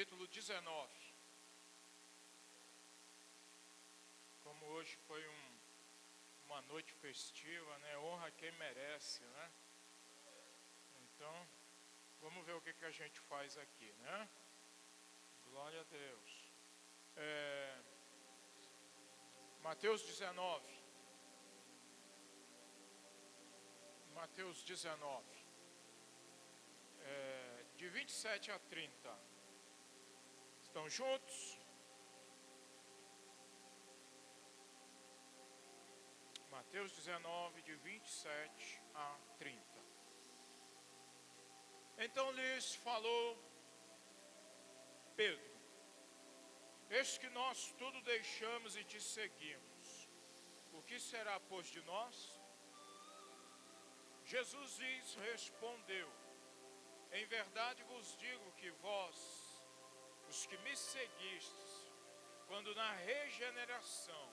capítulo 19. Como hoje foi uma noite festiva, né? Honra a quem merece, né? Então, vamos ver o que a gente faz aqui, né? Glória a Deus. Mateus 19. Mateus 19. De 27 a 30. Estão juntos? Mateus 19, de 27 a 30. Então lhes falou Pedro: eis que nós tudo deixamos e te seguimos. O que será, pois, de nós? Jesus lhes respondeu: em verdade vos digo que vós, os que me seguistes, quando na regeneração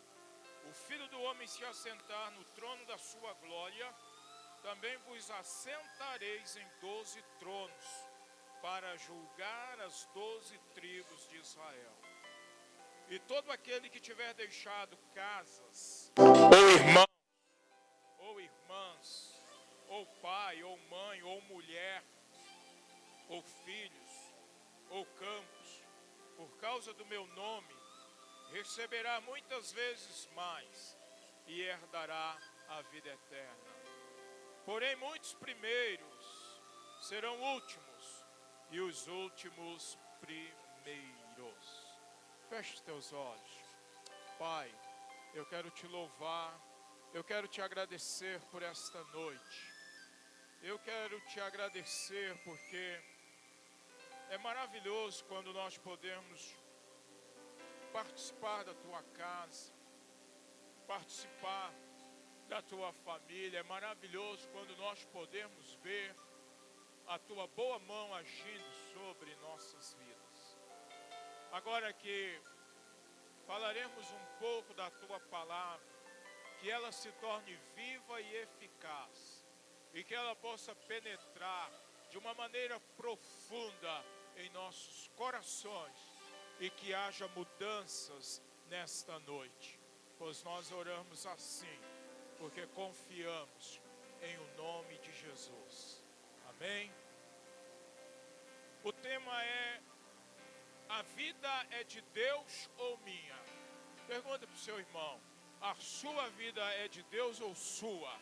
o Filho do Homem se assentar no trono da sua glória, também vos assentareis em 12 tronos, para julgar as 12 tribos de Israel. E todo aquele que tiver deixado casas, ou irmãos, ou irmãs, ou pai, ou mãe, ou mulher, ou filhos, ou campos, por causa do meu nome, receberá muitas vezes mais e herdará a vida eterna. Porém, muitos primeiros serão últimos e os últimos primeiros. Feche teus olhos. Pai, eu quero te louvar, eu quero te agradecer por esta noite. Eu quero te agradecer porque é maravilhoso quando nós podemos participar da tua casa, participar da tua família. É maravilhoso quando nós podemos ver a tua boa mão agindo sobre nossas vidas. Agora que falaremos um pouco da tua palavra, que ela se torne viva e eficaz, e que ela possa penetrar de uma maneira profunda em nossos corações, e que haja mudanças nesta noite, pois nós oramos assim, porque confiamos em o nome de Jesus. Amém? O tema é: a vida é de Deus ou minha? Pergunta para o seu irmão: a sua vida é de Deus ou sua?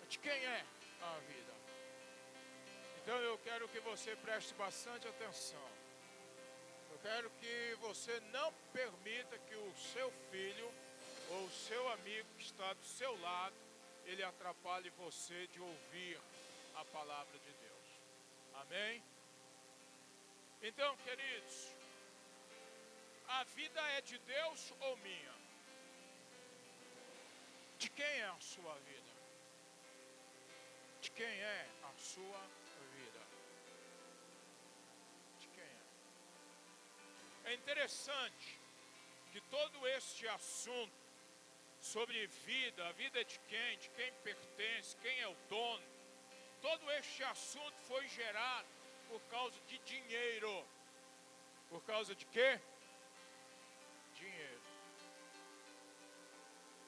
De quem é a vida? Então eu quero que você preste bastante atenção. Eu quero que você não permita que o seu filho ou o seu amigo que está do seu lado, ele atrapalhe você de ouvir a palavra de Deus. Amém? Então, queridos, a vida é de Deus ou minha? De quem é a sua vida? De quem é a sua vida? De quem é? É interessante que todo este assunto sobre vida, a vida é de quem pertence, quem é o dono, todo este assunto foi gerado por causa de dinheiro. Por causa de quê? Dinheiro.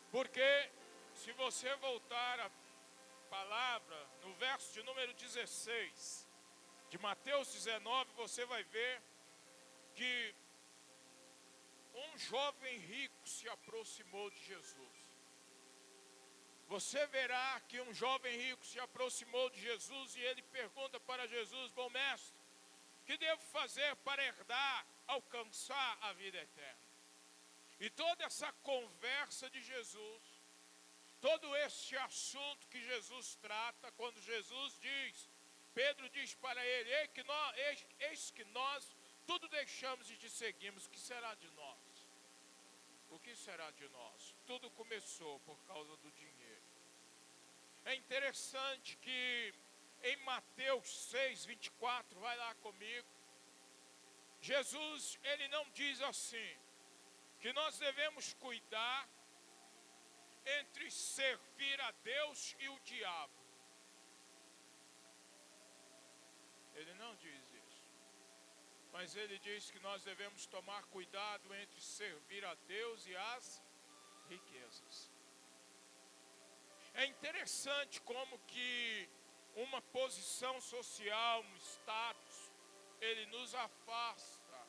Porque se você voltar a palavra no verso de número 16 de Mateus 19, você vai ver que um jovem rico se aproximou de Jesus. Você verá que um jovem rico se aproximou de Jesus e ele pergunta para Jesus: bom mestre, o que devo fazer para herdar, alcançar a vida eterna? E toda essa conversa de Jesus, todo este assunto que Jesus trata, quando Jesus diz, Pedro diz para ele: eis que nós tudo deixamos e te seguimos, o que será de nós? O que será de nós? Tudo começou por causa do dinheiro. É interessante que em Mateus 6, 24, vai lá comigo, Jesus, ele não diz assim, que nós devemos cuidar entre servir a Deus e o diabo. Ele não diz isso. Mas ele diz que nós devemos tomar cuidado entre servir a Deus e as riquezas. É interessante como que uma posição social, um status, ele nos afasta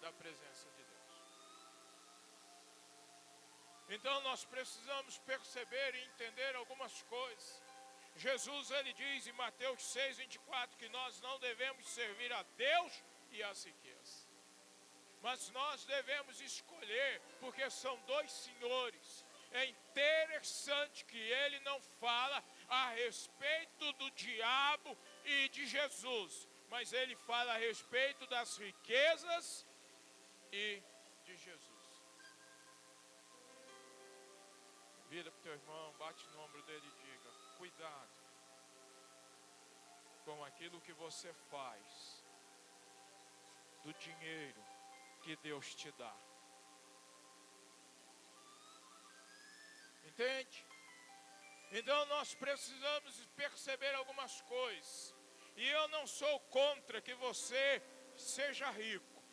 da presença de Deus. Então nós precisamos perceber e entender algumas coisas. Jesus, ele diz em Mateus 6:24 que nós não devemos servir a Deus e as riquezas. Mas nós devemos escolher, porque são dois senhores. É interessante que ele não fala a respeito do diabo e de Jesus, mas ele fala a respeito das riquezas e de Jesus. Vira para o teu irmão, bate no ombro dele e diga: cuidado com aquilo que você faz do dinheiro que Deus te dá. Entende? Então nós precisamos perceber algumas coisas. E eu não sou contra que você seja rico.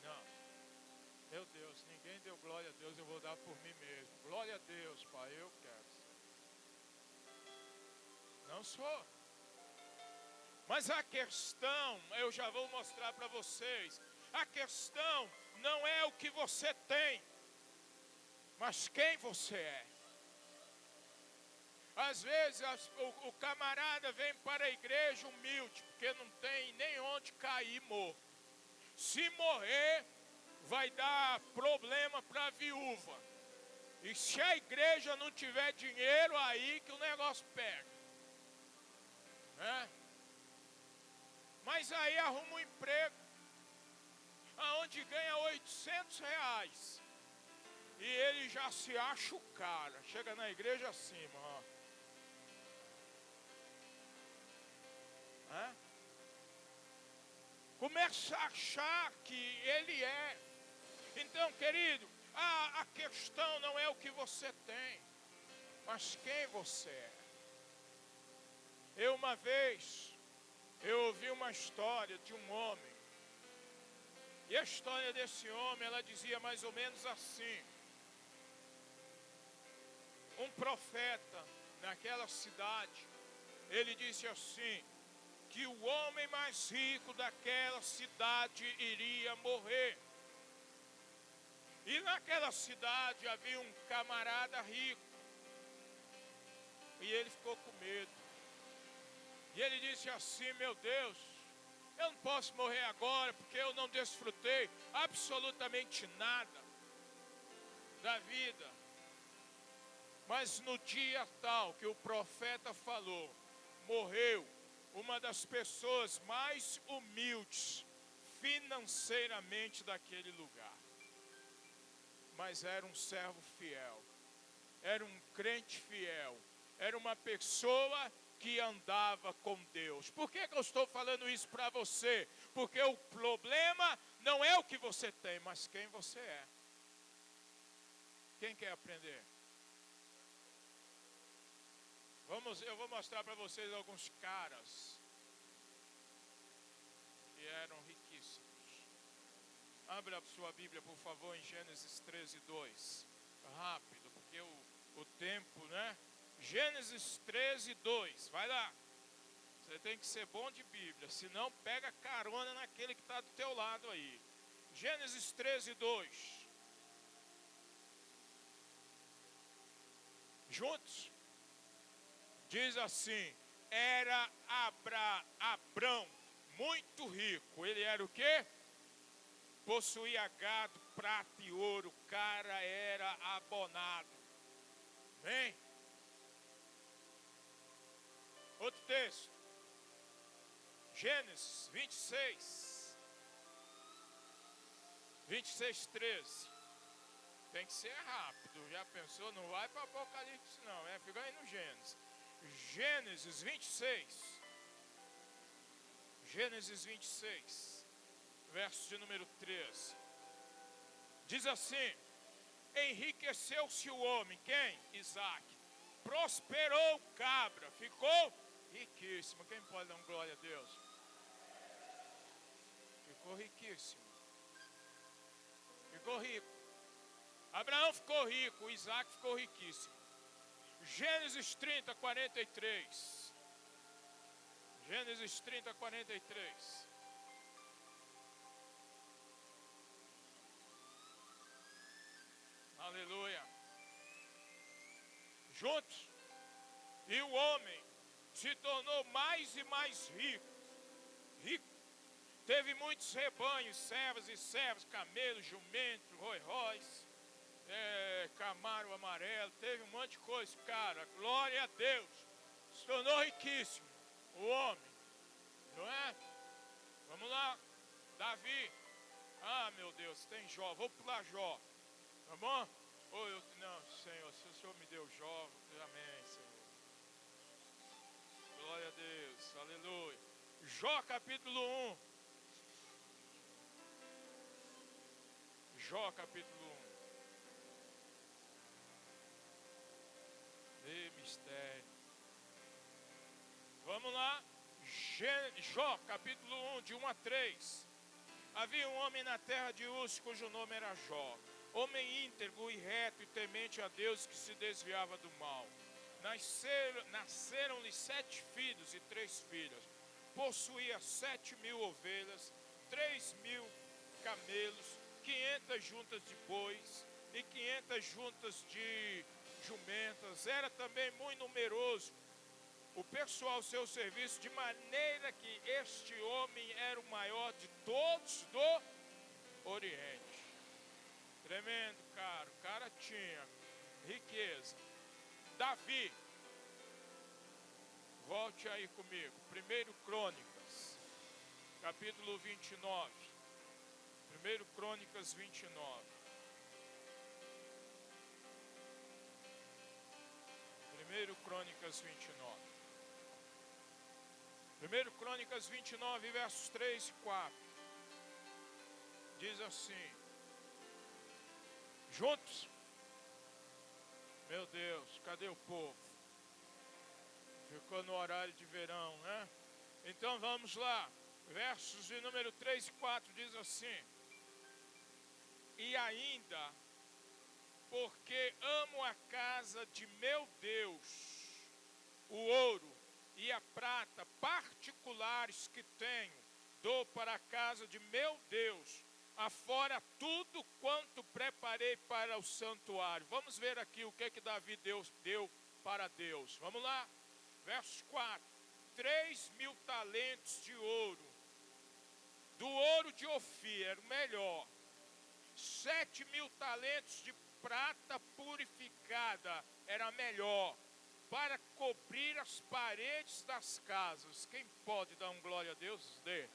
Não. Meu Deus, ninguém deu glória a Deus, eu vou dar por mim mesmo. Glória a Deus, Pai, eu quero. Não sou. Mas a questão, eu já vou mostrar para vocês. A questão não é o que você tem, mas quem você é. Às vezes o camarada vem para a igreja humilde, porque não tem nem onde cair morto. Se morrer, vai dar problema para a viúva. E se a igreja não tiver dinheiro, aí que o negócio pega. Né? Mas aí arruma um emprego, aonde ganha R$800. E ele já se acha o cara. Chega na igreja acima, ó. Começa a achar que ele é. Então, querido, a questão não é o que você tem, mas quem você é. Uma vez, eu ouvi uma história de um homem. E a história desse homem, ela dizia mais ou menos assim. Um profeta naquela cidade, ele disse assim, que o homem mais rico daquela cidade iria morrer. E naquela cidade havia um camarada rico. E ele ficou com medo. E ele disse assim, meu Deus, eu não posso morrer agora, porque eu não desfrutei absolutamente nada da vida. Mas no dia tal que o profeta falou, morreu uma das pessoas mais humildes financeiramente daquele lugar. Mas era um servo fiel, era um crente fiel, era uma pessoa que andava com Deus. Por que eu estou falando isso para você? Porque o problema não é o que você tem, mas quem você é. Quem quer aprender? Eu vou mostrar para vocês alguns caras que eram riquíssimos. Abra a sua Bíblia, por favor, em Gênesis 13:2. Rápido, porque o tempo, né? Gênesis 13:2. Vai lá. Você tem que ser bom de Bíblia, senão pega carona naquele que está do teu lado aí. Gênesis 13:2. Juntos? Diz assim, era Abrão muito rico. Ele era o quê? Possuía gado, prata e ouro. O cara era abonado. Amém? Outro texto. Gênesis 26. 26:13. Tem que ser rápido. Já pensou? Não vai para Apocalipse não. Fica aí no Gênesis. Gênesis 26. Gênesis 26. Verso de número 13. Diz assim: enriqueceu-se o homem. Quem? Isaac. Prosperou o cabra. Ficou riquíssimo. Quem pode dar glória a Deus? ficou riquíssimo. Ficou rico. Abraão ficou rico, Isaac ficou riquíssimo. Gênesis 30, 43. Gênesis 30, 43. Aleluia. Juntos. E o homem se tornou mais e mais rico. Rico. Teve muitos rebanhos, servas e servos, camelos, jumentos, rois, camaro amarelo. Teve um monte de coisa, cara. Glória a Deus. Se tornou riquíssimo. O homem. Não é? Vamos lá. Davi. Ah, meu Deus, tem Jó. Vou pular Jó. Tá bom? Não, Senhor, se o Senhor me deu Jó, amém, Senhor. Glória a Deus, aleluia. Jó capítulo 1. Jó capítulo 1. E mistério. Vamos lá. Jó capítulo 1, de 1 a 3. Havia um homem na terra de Uz, cujo nome era Jó. Homem íntegro e reto e temente a Deus, que se desviava do mal. Nasceram-lhe 7 filhos e 3 filhas. Possuía 7.000 ovelhas, 3.000 camelos, 500 juntas de bois e 500 juntas de jumentas. Era também muito numeroso o pessoal ao seu serviço, de maneira que este homem era o maior de todos do Oriente. Tremendo, cara. O cara tinha riqueza. Davi. Volte aí comigo. 1 Crônicas, capítulo 29. 1 Crônicas 29. 1 Crônicas 29. 1 Crônicas 29, versos 3 e 4. Diz assim. Juntos. Meu Deus, cadê o povo? Ficou no horário de verão, né? Então vamos lá. Versos de número 3 e 4 diz assim. E ainda, porque amo a casa de meu Deus, o ouro e a prata particulares que tenho, dou para a casa de meu Deus, afora tudo quanto preparei para o santuário. Vamos ver aqui o que Davi deu para Deus. Vamos lá. Verso 4. 3.000 talentos de ouro. Do ouro de Ofir, era o melhor. 7.000 talentos de prata purificada, era melhor. Para cobrir as paredes das casas. Quem pode dar um glória a Deus? Dê.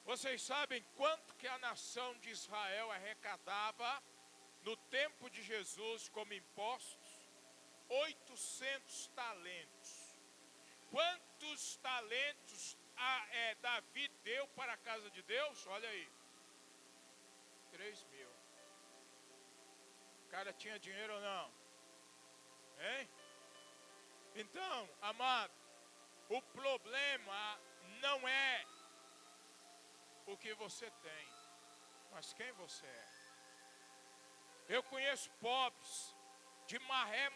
Vocês sabem quanto que a nação de Israel arrecadava no tempo de Jesus como impostos? 800 talentos. Quantos talentos Davi deu para a casa de Deus? Olha aí. 3.000. O cara tinha dinheiro ou não? Hein? Então, amado, o problema não é o que você tem, mas quem você é. Eu conheço pobres de marré,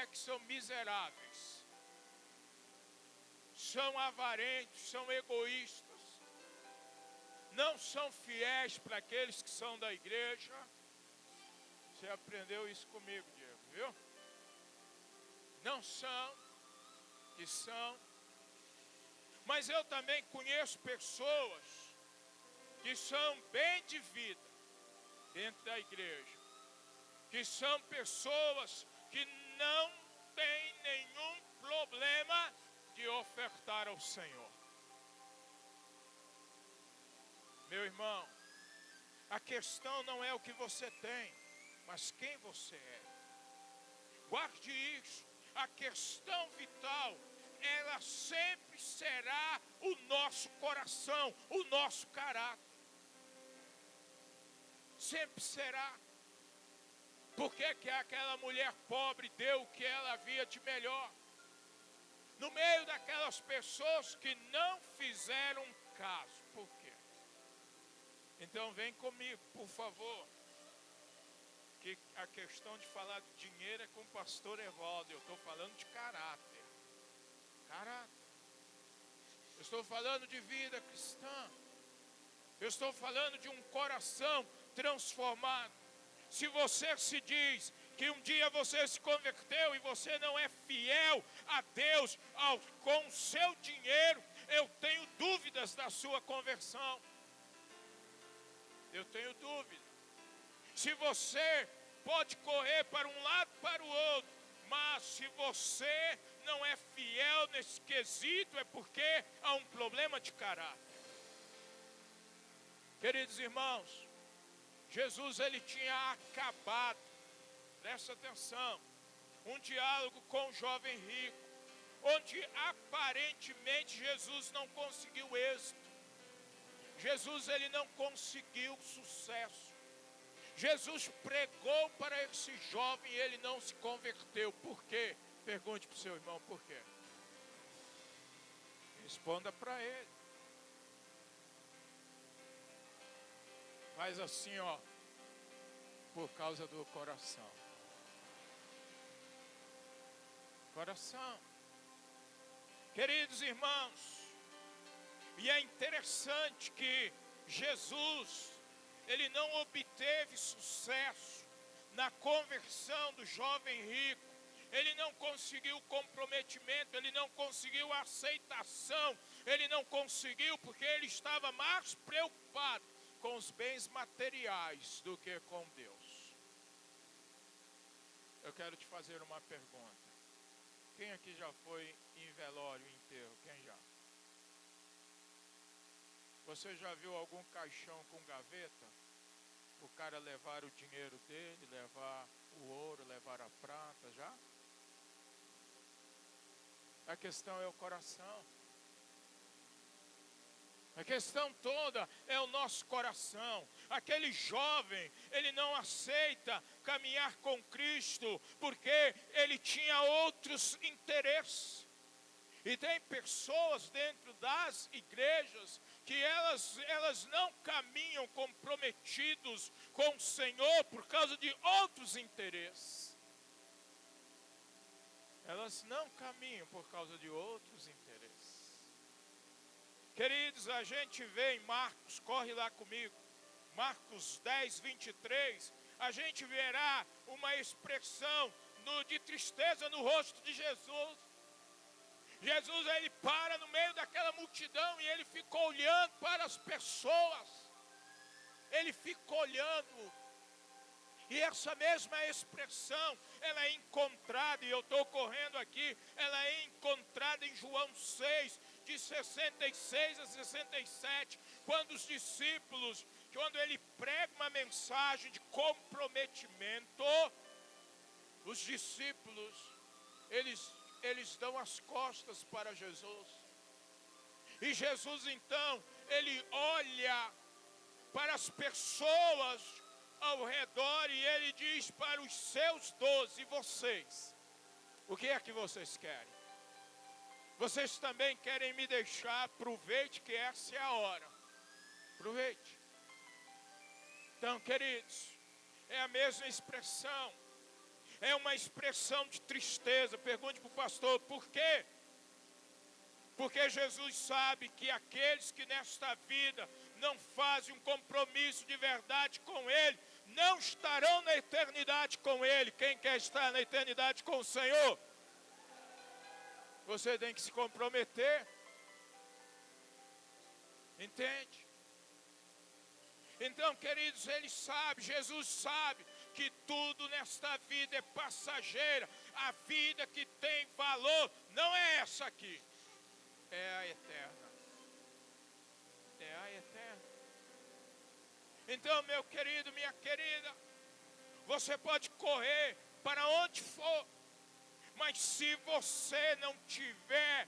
que são miseráveis, são avarentos, são egoístas, não são fiéis para aqueles que são da igreja. Você aprendeu isso comigo, Diego, viu? Não são, que são. Mas eu também conheço pessoas que são bem de vida dentro da igreja, que são pessoas que não têm nenhum problema de ofertar ao Senhor. Meu irmão, a questão não é o que você tem, mas quem você é. Guarde isso. A questão vital, ela sempre será o nosso coração, o nosso caráter. Sempre será. Por que que aquela mulher pobre deu o que ela havia de melhor? No meio daquelas pessoas que não fizeram caso. por quê. Então vem comigo, por favor. Que a questão de falar de dinheiro é com o pastor Evaldo. Eu estou falando de caráter. Caráter. Eu estou falando de vida cristã. Eu estou falando de um coração transformado. Se você se diz que um dia você se converteu e você não é fiel a Deus com o seu dinheiro, eu tenho dúvidas da sua conversão. Eu tenho dúvida. Se você pode correr para um lado para o outro, mas se você não é fiel nesse quesito, é porque há um problema de caráter. Queridos irmãos, Jesus ele tinha acabado, presta atenção, um diálogo com o jovem rico, onde aparentemente Jesus não conseguiu êxito. Jesus ele não conseguiu sucesso. Jesus pregou para esse jovem e ele não se converteu. Por quê? Pergunte para o seu irmão por quê. Responda para ele. Faz assim, ó, por causa do coração. Coração. Queridos irmãos, e é interessante que Jesus, ele não obteve sucesso na conversão do jovem rico. Ele não conseguiu comprometimento, ele não conseguiu aceitação, ele não conseguiu porque ele estava mais preocupado com os bens materiais do que com Deus. Eu quero te fazer uma pergunta. Quem aqui já foi em velório, em enterro? Quem já? Você já viu algum caixão com gaveta? O cara levar o dinheiro dele, levar o ouro, levar a prata, já? A questão é o coração. A questão toda é o nosso coração. Aquele jovem, ele não aceita caminhar com Cristo, porque ele tinha outros interesses. E tem pessoas dentro das igrejas que elas não caminham comprometidos com o Senhor por causa de outros interesses. Elas não caminham por causa de outros interesses. Queridos, a gente vê em Marcos, corre lá comigo, Marcos 10, 23, a gente verá uma expressão de tristeza no rosto de Jesus. Jesus, ele para no meio daquela multidão e ele fica olhando para as pessoas. Ele fica olhando. E essa mesma expressão, ela é encontrada, e eu estou correndo aqui, ela é encontrada em João 6, de 66 a 67, quando os discípulos, quando ele prega uma mensagem de comprometimento, os discípulos, eles dão as costas para Jesus. E Jesus então, ele olha para as pessoas ao redor e ele diz para os seus 12, vocês, o que é que vocês querem? Vocês também querem me deixar? Aproveite que essa é a hora. Aproveite. Então, queridos, é a mesma expressão. É uma expressão de tristeza. Pergunte para o pastor, por quê? Porque Jesus sabe que aqueles que nesta vida não fazem um compromisso de verdade com Ele, não estarão na eternidade com Ele. Quem quer estar na eternidade com o Senhor? Você tem que se comprometer. Entende? Então, queridos, Ele sabe, Jesus sabe que tudo nesta vida é passageira. A vida que tem valor não é essa aqui, é a eterna. É a eterna. Então, meu querido, minha querida, você pode correr para onde for, mas se você não tiver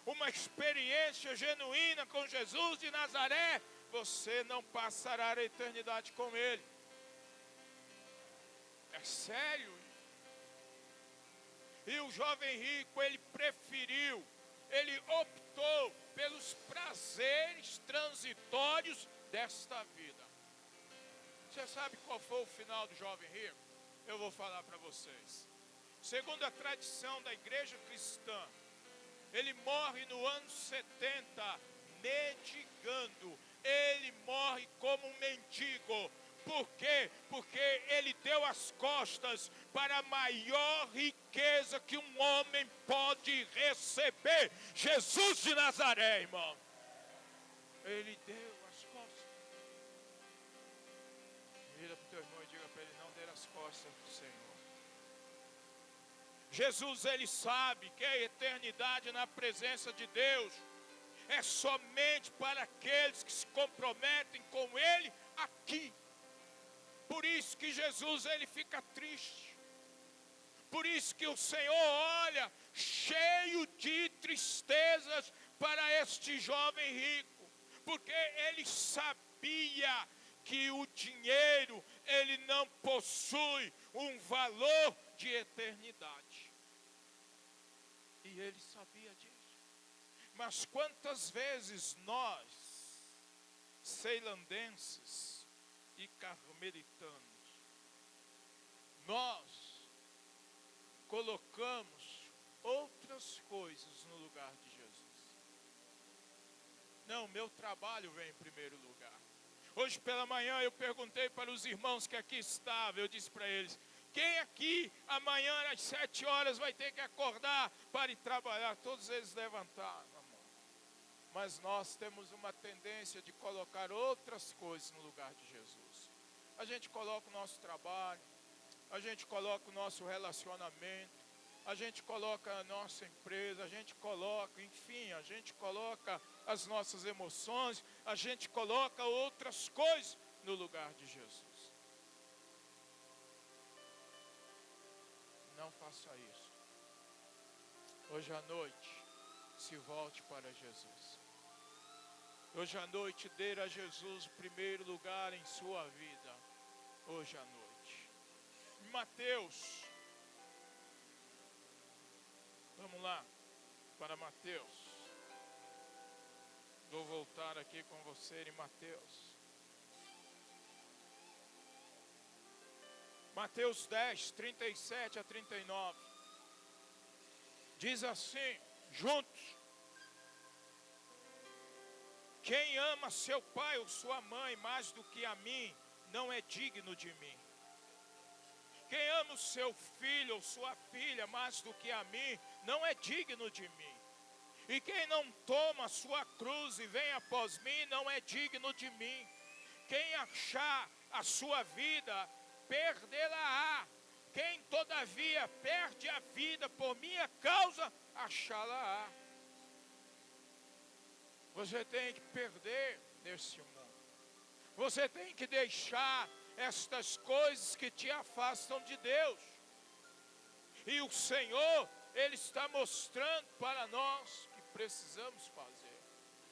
uma experiência genuína com Jesus de Nazaré, você não passará a eternidade com Ele. É sério. E o jovem rico, ele preferiu, ele optou pelos prazeres transitórios desta vida. Você sabe qual foi o final do jovem rico? Eu vou falar para vocês. Segundo a tradição da igreja cristã, ele morre no ano 70, mendigando. Ele morre como um mendigo. Por quê? Porque ele deu as costas para a maior riqueza que um homem pode receber. Jesus de Nazaré, irmão. Ele deu as costas. Vira para o teu irmão e diga para ele: não dê as costas do Senhor. Jesus, ele sabe que a eternidade na presença de Deus é somente para aqueles que se comprometem com Ele aqui. Por isso que Jesus, ele fica triste. Por isso que o Senhor olha cheio de tristezas para este jovem rico. Porque ele sabia que o dinheiro, ele não possui um valor de eternidade. E ele sabia disso. Mas quantas vezes nós, ceilandenses e carmelitanos, nós colocamos outras coisas no lugar de Jesus. Não, meu trabalho vem em primeiro lugar. Hoje pela manhã eu perguntei para os irmãos que aqui estavam, eu disse para eles: quem aqui amanhã às 7 horas vai ter que acordar para ir trabalhar? Todos eles levantaram a mão. Mas nós temos uma tendência de colocar outras coisas no lugar de Jesus. A gente coloca o nosso trabalho, a gente coloca o nosso relacionamento, a gente coloca a nossa empresa, a gente coloca, enfim, a gente coloca as nossas emoções, a gente coloca outras coisas no lugar de Jesus. Não faça isso. Hoje à noite, se volte para Jesus. Hoje à noite, dê a Jesus o primeiro lugar em sua vida. Hoje à noite. Mateus. Vamos lá para Mateus. Vou voltar aqui com você em Mateus. Mateus 10, 37 a 39. Diz assim, juntos: quem ama seu pai ou sua mãe mais do que a mim, não é digno de mim. Quem ama o seu filho ou sua filha mais do que a mim, não é digno de mim. E quem não toma a sua cruz e vem após mim, não é digno de mim. Quem achar a sua vida, perdê-la-á. Quem todavia perde a vida por minha causa, achá-la-á. Você tem que perder nesse mundo. Você tem que deixar estas coisas que te afastam de Deus. E o Senhor, Ele está mostrando para nós que precisamos fazer.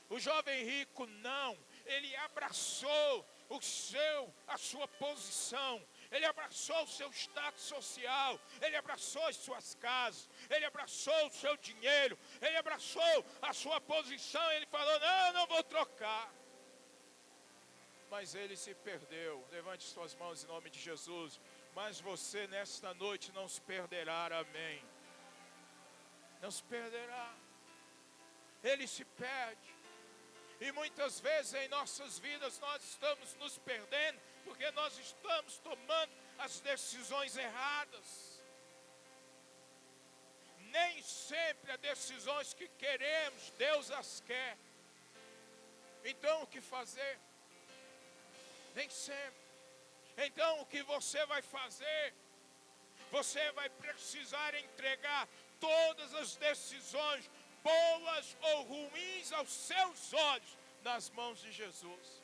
O jovem rico não, ele abraçou a sua posição, ele abraçou o seu status social, ele abraçou as suas casas, ele abraçou o seu dinheiro, ele abraçou a sua posição, ele falou: não, eu não vou trocar. Mas ele se perdeu. Levante suas mãos em nome de Jesus. Mas você nesta noite não se perderá, amém. Não se perderá. Ele se perde. E muitas vezes em nossas vidas nós estamos nos perdendo porque nós estamos tomando as decisões erradas. Nem sempre as decisões que queremos, Deus as quer. Então o que fazer? Nem sempre. Então o que você vai fazer? Você vai precisar entregar todas as decisões, boas ou ruins aos seus olhos, nas mãos de Jesus.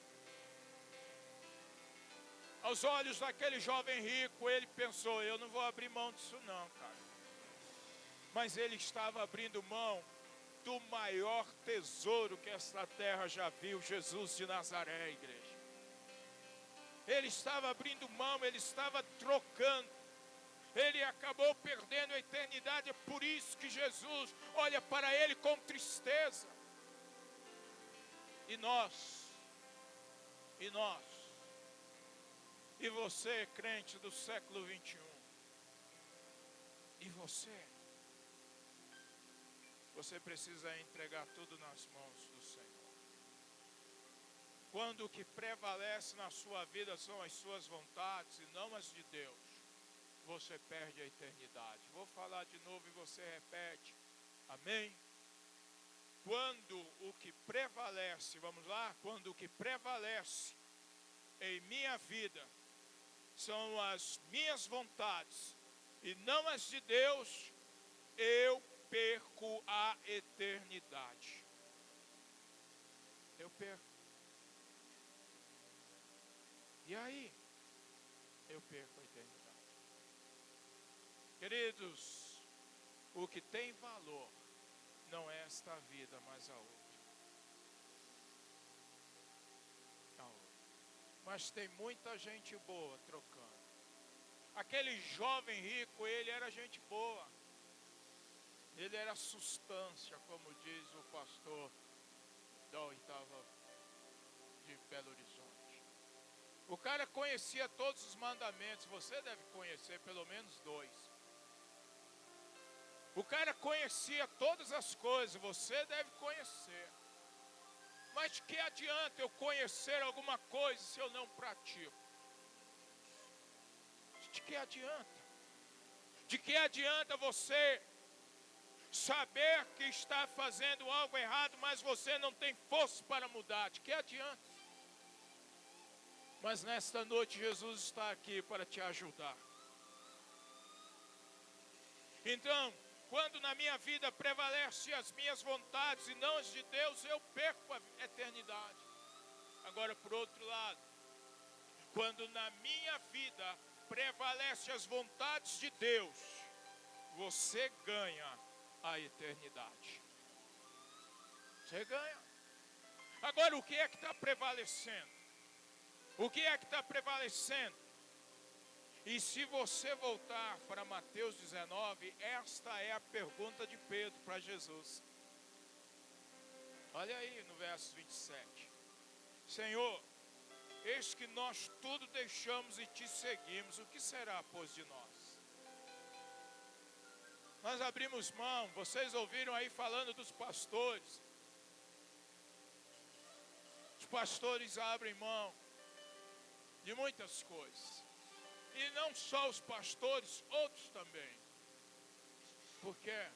Aos olhos daquele jovem rico, ele pensou: eu não vou abrir mão disso não, cara. Mas ele estava abrindo mão do maior tesouro que esta terra já viu, Jesus de Nazaré, igreja. Ele estava abrindo mão, ele estava trocando. Ele acabou perdendo a eternidade. É por isso que Jesus olha para ele com tristeza. E nós, e você, crente do século 21, e você precisa entregar tudo nas mãos do Senhor. Quando o que prevalece na sua vida são as suas vontades e não as de Deus, você perde a eternidade. Vou falar de novo e você repete. Amém? Quando o que prevalece, vamos lá? Quando o que prevalece em minha vida são as minhas vontades e não as de Deus, eu perco a eternidade. Eu perco. E aí? Eu perco a eternidade. Queridos, o que tem valor não é esta vida, mas a outra. Mas tem muita gente boa trocando. Aquele jovem rico, ele era gente boa. Ele era substância, como diz o pastor da oitava de Belo Horizonte. O cara conhecia todos os mandamentos. Você deve conhecer pelo menos 2. O cara conhecia todas as coisas. Você deve conhecer. Mas de que adianta eu conhecer alguma coisa se eu não pratico? De que adianta? De que adianta você saber que está fazendo algo errado, mas você não tem força para mudar? De que adianta? Mas nesta noite Jesus está aqui para te ajudar. Então, quando na minha vida prevalecem as minhas vontades e não as de Deus, eu perco a eternidade. Agora, por outro lado, quando na minha vida prevalecem as vontades de Deus, você ganha a eternidade. Você ganha. Agora, o que é que está prevalecendo? O que é que está prevalecendo? E se você voltar para Mateus 19, esta é a pergunta de Pedro para Jesus. Olha aí no verso 27. Senhor, eis que nós tudo deixamos e te seguimos, o que será, pois, de nós? Nós abrimos mão, vocês ouviram aí falando dos pastores. Os pastores abrem mão de muitas coisas. E não só os pastores, outros também. Por quê?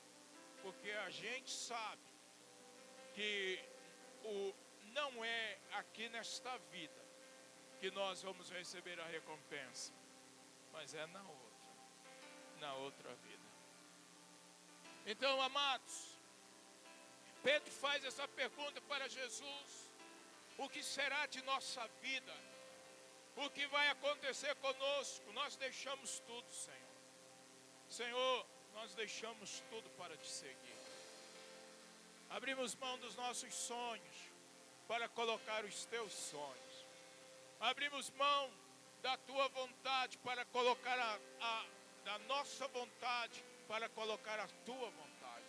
Porque a gente sabe que não é aqui nesta vida que nós vamos receber a recompensa, mas é na outra vida. Então, amados, Pedro faz essa pergunta para Jesus: o que será de nossa vida? O que vai acontecer conosco? Nós deixamos tudo, Senhor. Senhor, nós deixamos tudo para te seguir. Abrimos mão dos nossos sonhos para colocar os teus sonhos. Abrimos mão da tua vontade para colocar da nossa vontade para colocar a tua vontade.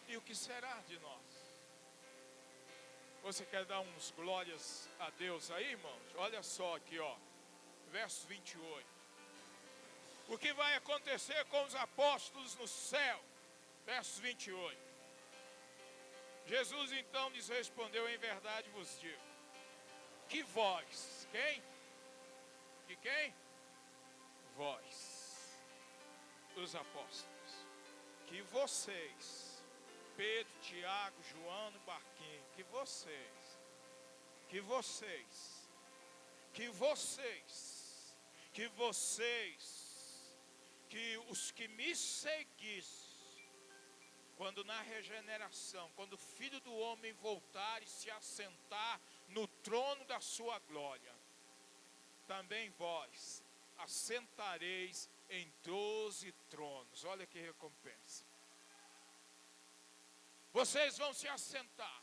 E o que será de nós? Você quer dar uns glórias a Deus aí, irmãos? Olha só aqui, ó, verso 28. O que vai acontecer com os apóstolos no céu? Verso 28. Jesus então lhes respondeu: em verdade vos digo, que vós, quem? Que quem? Vós, os apóstolos, que vocês, Pedro, Tiago, João, Barquinho, que os que me seguissem, quando na regeneração, quando o Filho do Homem voltar e se assentar no trono da sua glória, também vós assentareis em 12 tronos. Olha que recompensa. Vocês vão se assentar,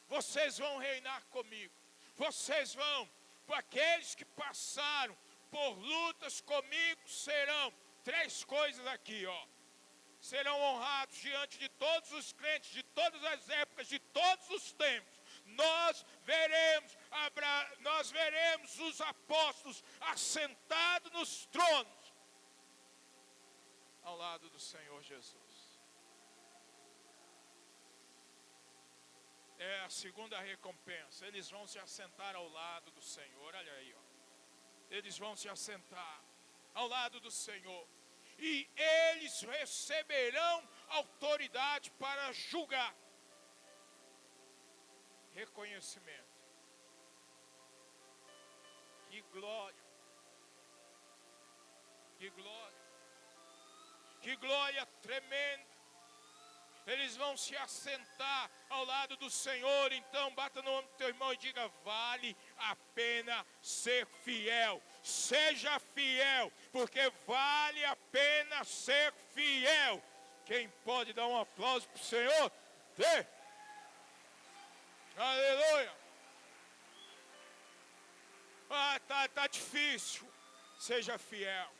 vocês vão reinar comigo, vocês vão, aqueles que passaram por lutas comigo serão 3 coisas aqui, ó. serão honrados diante de todos os crentes, de todas as épocas, de todos os tempos. Nós veremos os apóstolos assentados nos tronos, ao lado do Senhor Jesus. É a segunda recompensa. Eles vão se assentar ao lado do Senhor. Olha aí, ó. Eles vão se assentar ao lado do Senhor. E eles receberão autoridade para julgar. Reconhecimento. Que glória. Que glória. Que glória tremenda. Eles vão se assentar ao lado do Senhor. Então bata no ombro do teu irmão e diga: vale a pena ser fiel. Seja fiel, porque vale a pena ser fiel. Quem pode dar um aplauso para o Senhor? Dê. Aleluia. Tá difícil. Seja fiel,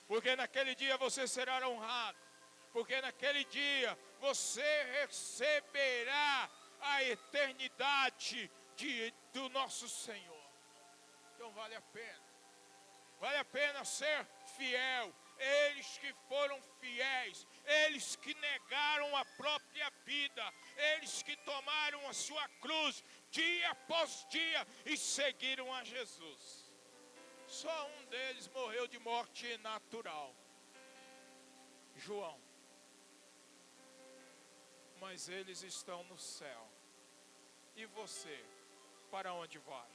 porque naquele dia você será honrado. Porque naquele dia você receberá a eternidade do nosso Senhor. Então vale a pena. Vale a pena ser fiel. Eles que foram fiéis, eles que negaram a própria vida, eles que tomaram a sua cruz dia após dia e seguiram a Jesus. Só um deles morreu de morte natural, João. Mas eles estão no céu. E você, para onde vai?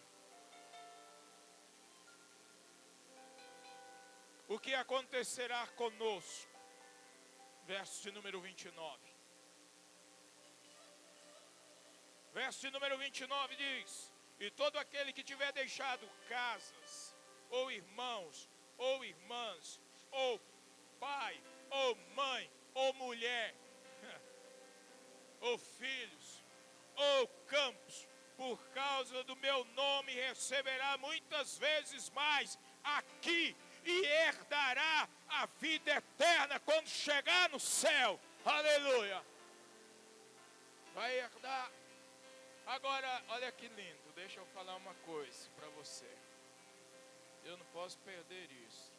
O que acontecerá conosco? Verso de número 29. Verso de número 29 diz: e todo aquele que tiver deixado casas, ou irmãos, ou irmãs, ou pai, ou mãe, ou mulher, ou filhos, ou campos, por causa do meu nome, receberá muitas vezes mais aqui e herdará a vida eterna quando chegar no céu. Aleluia! Vai herdar. Agora, olha que lindo, deixa eu falar uma coisa para você. Eu não posso perder isso.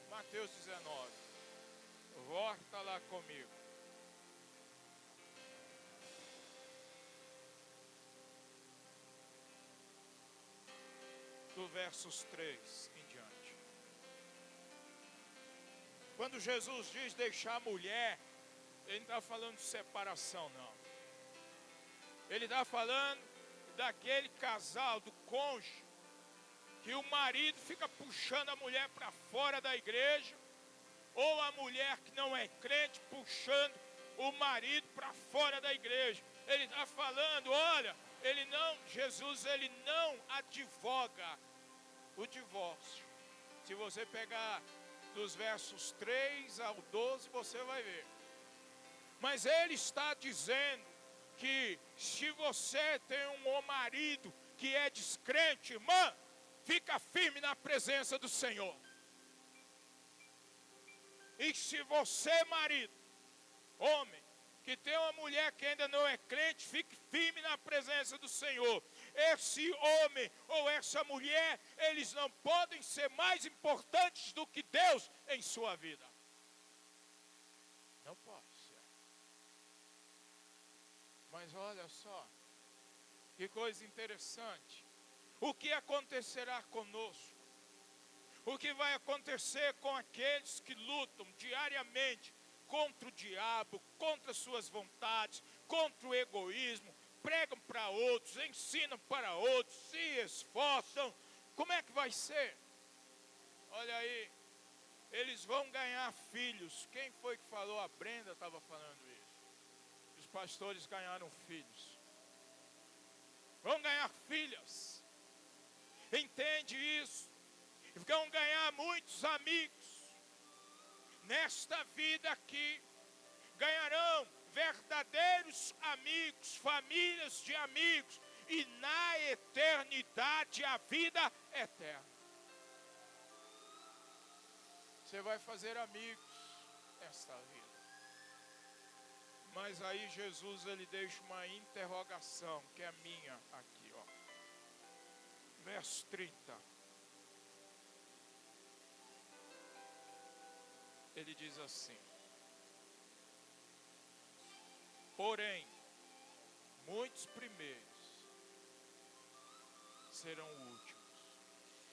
Mateus 19. Volta lá comigo. Do versos 3 em diante. Quando Jesus diz deixar a mulher, ele não está falando de separação, não. Ele está falando daquele casal, do cônjuge, que o marido fica puxando a mulher para fora da igreja, ou a mulher que não é crente puxando o marido para fora da igreja. Ele está falando, olha, Jesus ele não advoga o divórcio. Se você pegar dos versos 3 ao 12, você vai ver. Mas ele está dizendo que se você tem um marido que é descrente, irmã, fica firme na presença do Senhor. E se você, marido, homem, que tem uma mulher que ainda não é crente, fique firme na presença do Senhor. Esse homem ou essa mulher, eles não podem ser mais importantes do que Deus em sua vida. Não pode ser. Mas olha só, que coisa interessante. O que acontecerá conosco? O que vai acontecer com aqueles que lutam diariamente contra o diabo, contra suas vontades, contra o egoísmo, pregam para outros, ensinam para outros, se esforçam? Como é que vai ser? Olha aí, eles vão ganhar filhos. Quem foi que falou? A Brenda estava falando isso. Os pastores ganharam filhos. Vão ganhar filhas. Entende isso? Vão ganhar muitos amigos. Nesta vida aqui, ganharão verdadeiros amigos, famílias de amigos, e na eternidade a vida eterna. Você vai fazer amigos, nesta vida. Mas aí Jesus, ele deixa uma interrogação, que é minha aqui, ó. Verso 30. Ele diz assim: porém, muitos primeiros serão últimos,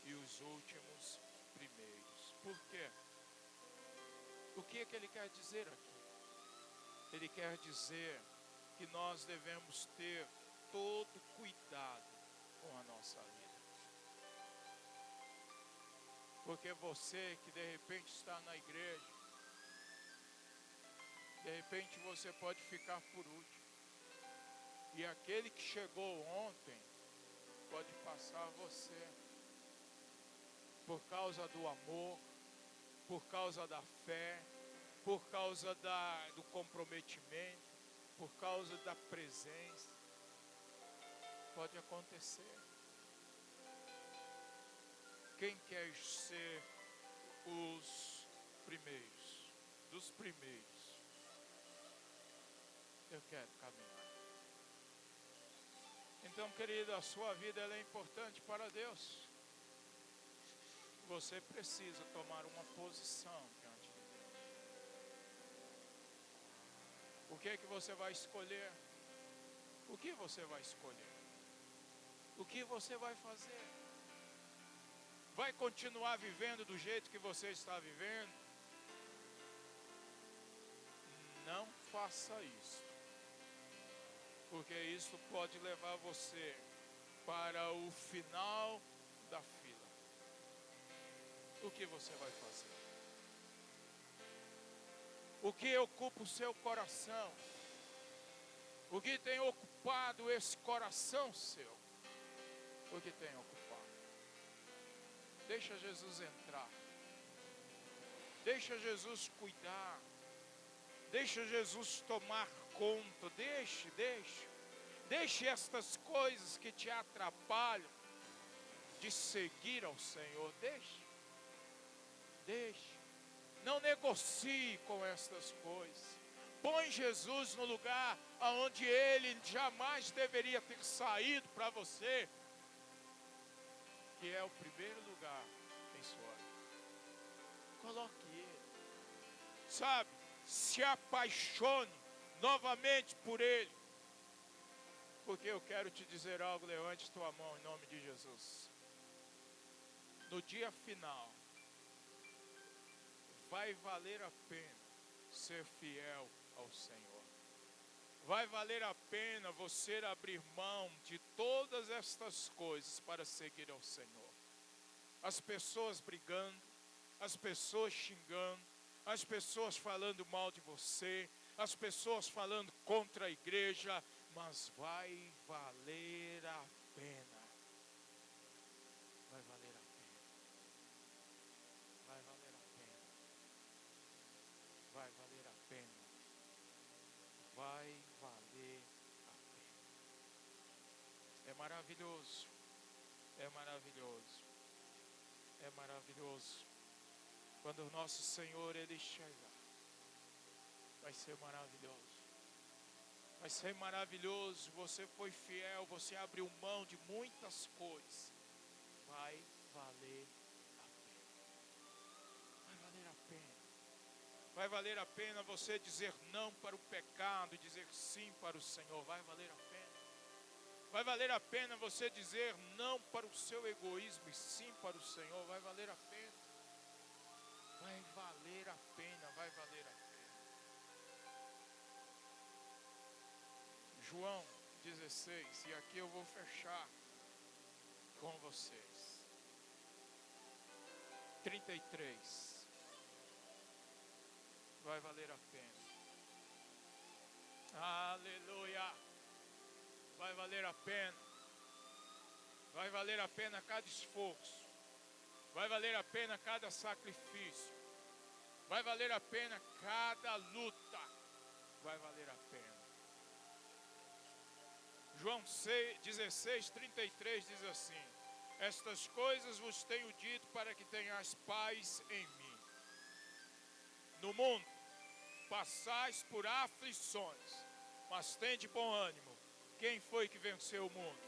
e os últimos primeiros. Por quê? O que é que ele quer dizer aqui? Ele quer dizer que nós devemos ter todo cuidado com a nossa vida. Porque você que de repente está na igreja, de repente você pode ficar por último. E aquele que chegou ontem pode passar você. Por causa do amor, por causa da fé, por causa do comprometimento, por causa da presença. Pode acontecer. Quem quer ser os primeiros? Dos primeiros. Eu quero caminhar. Então, querido, a sua vida ela é importante para Deus. Você precisa tomar uma posição diante de Deus. O que é que você vai escolher? O que você vai escolher? O que você vai fazer? Vai continuar vivendo do jeito que você está vivendo? Não faça isso. Porque isso pode levar você para o final da fila. O que você vai fazer? O que ocupa o seu coração? O que tem ocupado esse coração seu? O que tem ocupado? Deixa Jesus entrar. Deixa Jesus cuidar. Deixa Jesus tomar conta. Deixe estas coisas que te atrapalham de seguir ao Senhor. Deixe. Não negocie com estas coisas. Põe Jesus no lugar aonde Ele jamais deveria ter saído para você, que é o primeiro lugar em sua vida. Coloque Ele. Sabe, se apaixone novamente por Ele. Porque eu quero te dizer algo, levante tua mão em nome de Jesus. No dia final, vai valer a pena ser fiel ao Senhor. Vai valer a pena você abrir mão de todas estas coisas para seguir ao Senhor. As pessoas brigando, as pessoas xingando, as pessoas falando mal de você, as pessoas falando contra a igreja, mas vai valer a pena. Vai valer a pena. Vai valer a pena. Vai valer a pena. Vai valer a pena. É maravilhoso. É maravilhoso. É maravilhoso. Quando o nosso Senhor Ele chegar, vai ser maravilhoso. Vai ser maravilhoso. Você foi fiel, você abriu mão de muitas coisas. Vai valer a pena. Vai valer a pena. Vai valer a pena você dizer não para o pecado e dizer sim para o Senhor. Vai valer a pena. Vai valer a pena você dizer não para o seu egoísmo e sim para o Senhor. Vai valer a pena. Vai valer a pena. Vai valer a pena. João 16, e aqui eu vou fechar com vocês. 33. Vai valer a pena. Aleluia. Vai valer a pena. Vai valer a pena cada esforço. Vai valer a pena cada sacrifício. Vai valer a pena cada luta. Vai valer a pena. João 16, 33 diz assim: estas coisas vos tenho dito para que tenhais paz em mim. No mundo passais por aflições, mas tende bom ânimo. Quem foi que venceu o mundo?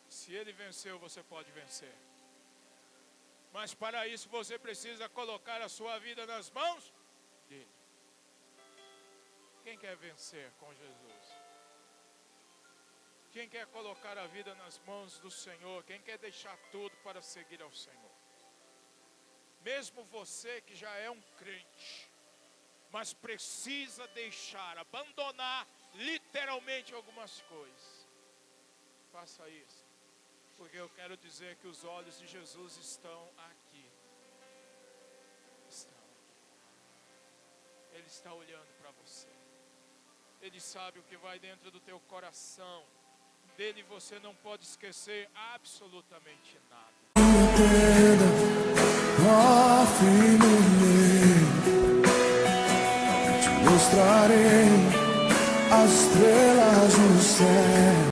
Se ele venceu, você pode vencer. Mas para isso você precisa colocar a sua vida nas mãos dele. Quem quer vencer com Jesus? Quem quer colocar a vida nas mãos do Senhor? Quem quer deixar tudo para seguir ao Senhor? Mesmo você que já é um crente, mas precisa deixar, abandonar literalmente algumas coisas. Faça isso, porque eu quero dizer que os olhos de Jesus estão aqui. Estão aqui. Ele está olhando para você. Ele sabe o que vai dentro do teu coração. Dele você não pode esquecer absolutamente nada. Ó Filho meu, te mostrarei as estrelas no céu.